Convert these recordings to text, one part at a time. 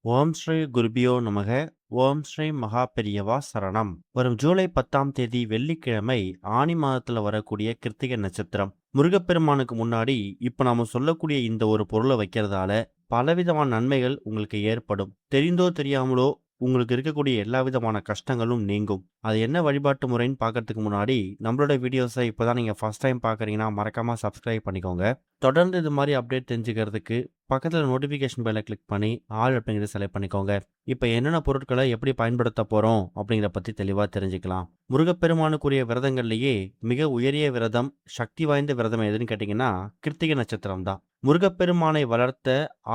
ஓம் ஸ்ரீ குருபியோ நமக. ஓம் ஸ்ரீ மகா பெரியவா சரணம். வரும் ஜூலை 10ஆம் தேதி வெள்ளிக்கிழமை ஆனி மாதத்துல வரக்கூடிய கிருத்திகை நட்சத்திரம். முருகப்பெருமானுக்கு முன்னாடி இப்ப நாம சொல்லக்கூடிய இந்த ஒரு பொருளை வைக்கிறதால பலவிதமான நன்மைகள் உங்களுக்கு ஏற்படும். தெரிந்தோ தெரியாமலோ உங்களுக்கு இருக்கக்கூடிய எல்லா விதமான கஷ்டங்களும் நீங்கும். அது என்ன வழிபாட்டு முறைன்னு பார்க்கறதுக்கு முன்னாடி நம்மளோட வீடியோஸை இப்பதான் நீங்க ஃபர்ஸ்ட் டைம் பார்க்குறீங்கன்னா மறக்காம சப்ஸ்கிரைப் பண்ணிக்கோங்க. தொடர்ந்து இது மாதிரி அப்டேட் தெரிஞ்சுக்கிறதுக்கு பக்கத்துல நோட்டிஃபிகேஷன் பெல்லை கிளிக் பண்ணி ஆல் அப்படிங்கிறத செலக்ட் பண்ணிக்கோங்க. இப்போ என்னென்ன பொருட்களை எப்படி பயன்படுத்த போறோம் அப்படிங்கிறத பத்தி தெளிவா தெரிஞ்சுக்கலாம். முருகப்பெருமானுக்குரிய விரதங்கள்லயே மிக உயரிய விரதம், சக்தி வாய்ந்த விரதம் எதுன்னு கேட்டீங்கன்னா கிருத்திகை நட்சத்திரம் தான். முருகப்பெருமானை வளர்த்த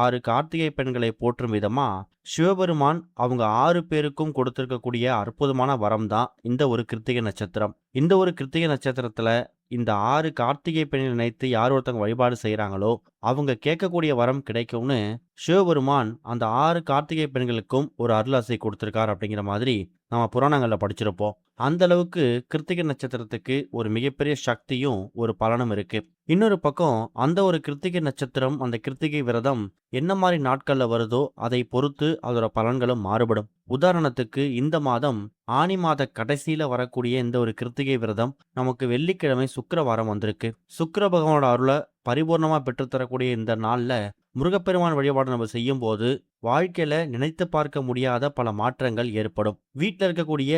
6 கார்த்திகை பெண்களை போற்றும் விதமா சிவபெருமான் அவங்க 6 பேருக்கும் கொடுத்திருக்கக்கூடிய அற்புதமான வரம் தான் இந்த ஒரு கிருத்திகை நட்சத்திரம். இந்த ஒரு கிருத்திகை நட்சத்திரத்துல இந்த 6 கார்த்திகை பெண்களை நினைத்து யார் ஒருத்தவங்க வழிபாடு செய்றாங்களோ அவங்க கேட்கக்கூடிய வரம் கிடைக்கும்னு சிவபெருமான் அந்த 6 கார்த்திகை பெண்களுக்கும் ஒரு அருளாசை கொடுத்திருக்கார் அப்படிங்கிற மாதிரி நம்ம புராணங்கள்ல படிச்சிருப்போம். அந்த அளவுக்கு கிருத்திகை நட்சத்திரத்துக்கு ஒரு மிகப்பெரிய சக்தியும் ஒரு பலனும் இருக்கு. இன்னொரு பக்கம் அந்த ஒரு கிருத்திகை நட்சத்திரம், அந்த கிருத்திகை விரதம் என்ன மாதிரி நாட்கள்ல வருதோ அதை பொறுத்து அதோட பலன்களும் மாறுபடும். உதாரணத்துக்கு இந்த மாதம் ஆனி மாத கடைசியில வரக்கூடிய இந்த ஒரு கிருத்திகை விரதம் நமக்கு வெள்ளிக்கிழமை சுக்கிரவாரம் வந்திருக்கு. சுக்கிர பகவானோட அருளை பரிபூர்ணமா பெற்றுத்தரக்கூடிய இந்த நாள்ல முருகப்பெருமான் வழிபாடு நம்ம செய்யும் போது வாழ்க்கையில நினைத்து பார்க்க முடியாத பல மாற்றங்கள் ஏற்படும். வீட்டில் இருக்கக்கூடிய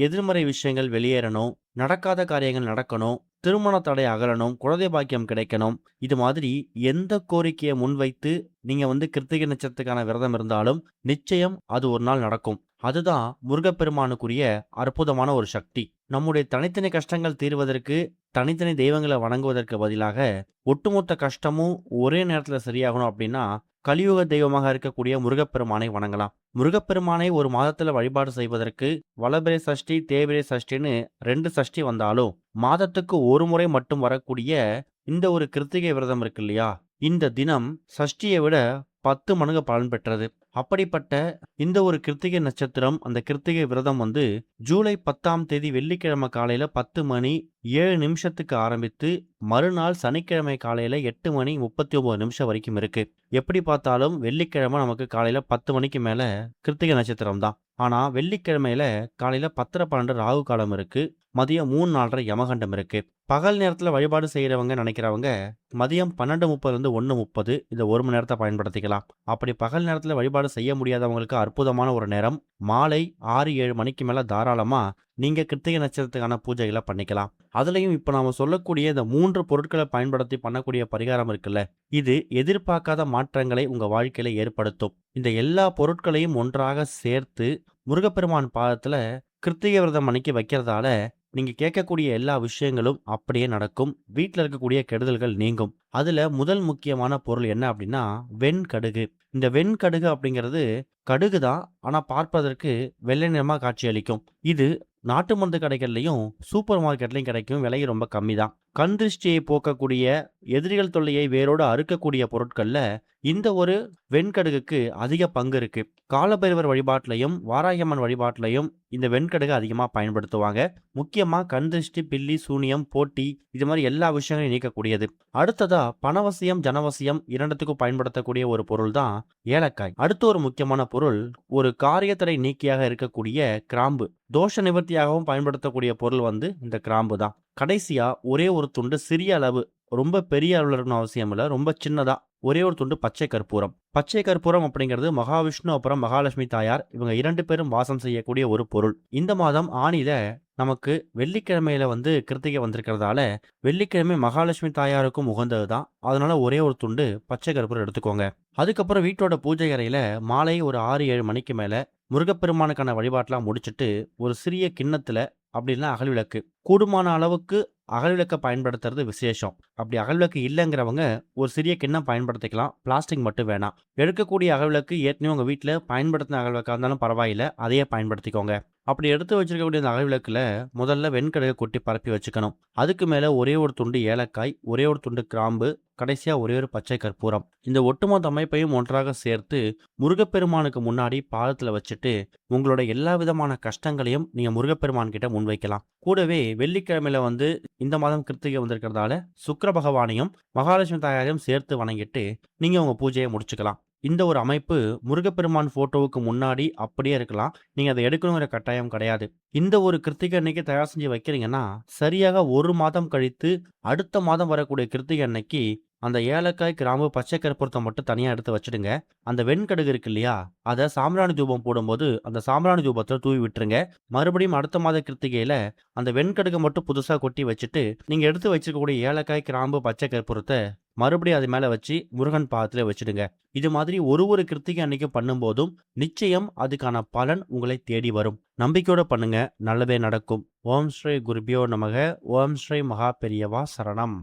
எதிர்மறை விஷயங்கள் வெளியேறணும், நடக்காத காரியங்கள் நடக்கணும், திருமண தடை அகலணும், குழந்தை பாக்கியம் கிடைக்கணும். இது மாதிரி எந்த கோரிக்கையை முன்வைத்து நீங்க கிருத்திகை நட்சத்திரத்துக்கான விரதம் இருந்தாலும் நிச்சயம் அது ஒரு நாள் நடக்கும். அதுதான் முருகப்பெருமானுக்குரிய அற்புதமான ஒரு சக்தி. நம்முடைய தனித்தனி கஷ்டங்கள் தீர்வதற்கு தனித்தனி தெய்வங்களை வணங்குவதற்கு பதிலாக ஒட்டுமொத்த கஷ்டமும் ஒரே நேரத்துல சரியாகணும் அப்படின்னா கலியுக தெய்வமாக இருக்கக்கூடிய முருகப்பெருமானை வணங்கலாம். முருகப்பெருமானை ஒரு மாதத்துல வழிபாடு செய்வதற்கு வளபிறை சஷ்டி, தேய்பிறை சஷ்டின்னு 2 சஷ்டி வந்தாலும் மாதத்துக்கு ஒரு முறை மட்டும் வரக்கூடிய இந்த ஒரு கிருத்திகை விரதம் இருக்கு இல்லையா, இந்த தினம் சஷ்டியை விட 10 மடங்கு பலன் பெற்றது. அப்படிப்பட்ட இந்த ஒரு கிருத்திகை நட்சத்திரம், அந்த கிருத்திகை விரதம் ஜூலை 10ஆம் தேதி வெள்ளிக்கிழமை காலையில 10 மணி 7 நிமிஷத்துக்கு ஆரம்பித்து மறுநாள் சனிக்கிழமை காலையில 8 மணி 39 நிமிஷம் வரைக்கும் இருக்கு. எப்படி பார்த்தாலும் வெள்ளிக்கிழமை நமக்கு காலையில 10 மணிக்கு மேல கிருத்திகை நட்சத்திரம் தான். ஆனா வெள்ளிக்கிழமையில காலையில 10:12 ராகு காலம் இருக்கு. மதியம் 3:04 யமகண்டம் இருக்கு. பகல் நேரத்துல வழிபாடு செய்யறவங்க நினைக்கிறவங்க மதியம் 12:30 1:30 இந்த 1 மணி நேரத்தை பயன்படுத்திக்கலாம். அப்படி பகல் நேரத்துல வழிபாடு செய்ய முடியாதவங்களுக்கு அற்புதமான ஒரு நேரம் மாலை 6-7 மணிக்கு மேல தாராளமா நீங்க கிருத்திகை நட்சத்திரத்துக்கான பூஜைகளை பண்ணிக்கலாம். அதுலயும் இப்ப நாம சொல்லக்கூடிய இந்த 3 பொருட்களை பயன்படுத்தி பண்ணக்கூடிய பரிகாரம் இருக்குல்ல, இது எதிர்பார்க்காத மாற்றங்களை உங்க வாழ்க்கையில ஏற்படுத்தும். இந்த எல்லா பொருட்களையும் ஒன்றாக சேர்த்து முருகப்பெருமான் பாதத்துல கிருத்திகை விரதம் அன்னைக்கு வைக்கிறதால நீங்க கேட்கக்கூடிய எல்லா விஷயங்களும் அப்படியே நடக்கும். வீட்டில் இருக்கக்கூடிய கெடுதல்கள் நீங்கும். அதுல முதல் முக்கியமான பொருள் என்ன அப்படின்னா வெண்கடுகு. இந்த வெண்கடுகு அப்படிங்கிறது கடுகு தான், ஆனா பார்ப்பதற்கு வெள்ளை நிறமா காட்சியளிக்கும். இது நாட்டு மருந்து கடைகள்லையும் சூப்பர் மார்க்கெட்லையும் கிடைக்கும். விலை ரொம்ப கம்மி தான். கண் திருஷ்டியை போக்கக்கூடிய, எதிரிகள் தொல்லையை வேரோடு அறுக்கக்கூடிய பொருட்கள்ல இந்த ஒரு வெண்கடுகுக்கு அதிக பங்கு இருக்கு. காலபைரவர் வழிபாட்டிலையும் வாராகியம்மன் வழிபாட்டிலையும் இந்த வெண்கடுகு அதிகமா பயன்படுத்துவாங்க. முக்கியமா கண் திருஷ்டி, பில்லி, சூனியம், போட்டி இது மாதிரி எல்லா விஷயங்களையும் நீக்கக்கூடியது. அடுத்ததா பணவசியம், ஜனவசியம் இரண்டுத்துக்கும் பயன்படுத்தக்கூடிய ஒரு பொருள் தான் ஏலக்காய். அடுத்த ஒரு முக்கியமான பொருள் ஒரு காரியத்தடை நீக்கியாக இருக்கக்கூடிய கிராம்பு. தோஷ நிவர்த்தியாகவும் பயன்படுத்தக்கூடிய பொருள் இந்த கிராம்பு தான். கடைசியா ஒரே ஒரு துண்டு சிறிய அளவு, ரொம்ப பெரிய அளவுல இருக்கணும் அவசியம் இல்ல, ரொம்ப சின்னதா ஒரே ஒரு துண்டு பச்சை கற்பூரம். பச்சை கற்பூரம் அப்படிங்கிறது மகாவிஷ்ணு அப்புறம் மகாலட்சுமி தாயார் இவங்க 2 பேரும் வாசம் செய்யக்கூடிய ஒரு பொருள். இந்த மாதம் ஆணியில நமக்கு வெள்ளிக்கிழமையில கிருத்திகை வந்திருக்கிறதால வெள்ளிக்கிழமை மகாலட்சுமி தாயாருக்கும் உகந்தது தான். அதனால ஒரே ஒரு துண்டு பச்சை கற்பூரம் எடுத்துக்கோங்க. அதுக்கப்புறம் வீட்டோட பூஜை அறையில மாலை ஒரு 6-7 மணிக்கு மேல முருகப்பெருமானுக்கான வழிபாட்டெல்லாம் முடிச்சுட்டு ஒரு சிறிய கிண்ணத்துல அப்படின்னா அகல் விளக்கு, கூடுமான அளவுக்கு அகல் விளக்க பயன்படுத்துறது விசேஷம். அப்படி அகல் விளக்கு இல்லைங்கிறவங்க ஒரு சிறிய கிண்ணம் பயன்படுத்திக்கலாம். பிளாஸ்டிக் மட்டும் வேணாம். எடுக்கக்கூடிய அகல் விளக்கு ஏற்கனவே உங்க வீட்டில் பயன்படுத்தின அகல் விளக்கா இருந்தாலும் பரவாயில்ல, அதையே பயன்படுத்திக்கோங்க. அப்படி எடுத்து வச்சிருக்கக்கூடிய அந்த அகல் விளக்குல முதல்ல வெண்கடுகை கொட்டி பரப்பி வச்சுக்கணும். அதுக்கு மேல ஒரே ஒரு துண்டு ஏலக்காய், ஒரே ஒரு துண்டு கிராம்பு, கடைசியா ஒரே ஒரு பச்சை கற்பூரம். இந்த ஒட்டுமொத்த அமைப்பையும் ஒன்றாக சேர்த்து முருகப்பெருமானுக்கு முன்னாடி பாதத்துல வச்சுட்டு உங்களோட எல்லா விதமான கஷ்டங்களையும் நீங்க முருகப்பெருமான் கிட்ட முன்வைக்கலாம். கூடவே வெள்ளிக்கிழமையில இந்த மாதம் கிருத்திகை வந்திருக்கிறதால சுக்கிர பகவானையும் மகாலட்சுமி தாயாரையும் சேர்த்து வணங்கிட்டு நீங்க உங்க பூஜையை முடிச்சுக்கலாம். இந்த ஒரு அமைப்பு முருகப்பெருமான் ஃபோட்டோவுக்கு முன்னாடி அப்படியே இருக்கலாம். நீங்க அத எடுக்கணுங்கிற கட்டாயம் கிடையாது. இந்த ஒரு கிருத்திகை அன்னைக்கு தயார் செஞ்சு வைக்கிறீங்கன்னா, சரியாக 1 மாதம் கழித்து அடுத்த மாதம் வரக்கூடிய கிருத்திகை அன்னைக்கு அந்த ஏலக்காய், கிராம்பு, பச்சை கற்பூரத்த மட்டும் தனியா எடுத்து வச்சுடுங்க. அந்த வெண்கடுகு இருக்கு இல்லையா? அத சாம்பிராணி தூபம் போடும்போது, அந்த சாம்பிராணி தூபத்த தூவி விட்டுருங்க. மறுபடியும் அடுத்த மாத கிருத்திகையில அந்த வெண்கடுக மட்டும் புதுசா கொட்டி வச்சுட்டு, நீங்க எடுத்து வச்சிருக்கக்கூடிய ஏலக்காய், கிராம்பு, பச்சை கற்பூரத்த மறுபடியும் அது மேல வச்சு முருகன் பாதத்தில வச்சுடுங்க. இது மாதிரி ஒரு கிருத்திகை அன்னைக்கு பண்ணும்போதும், நிச்சயம் அதுக்கான பலன் உங்களை தேடி வரும். நம்பிக்கையோட பண்ணுங்க. நல்லதே நடக்கும். ஓம் ஸ்ரீ குருபியோ நமக. ஓம் ஸ்ரீ மகா பெரியவா சரணம்.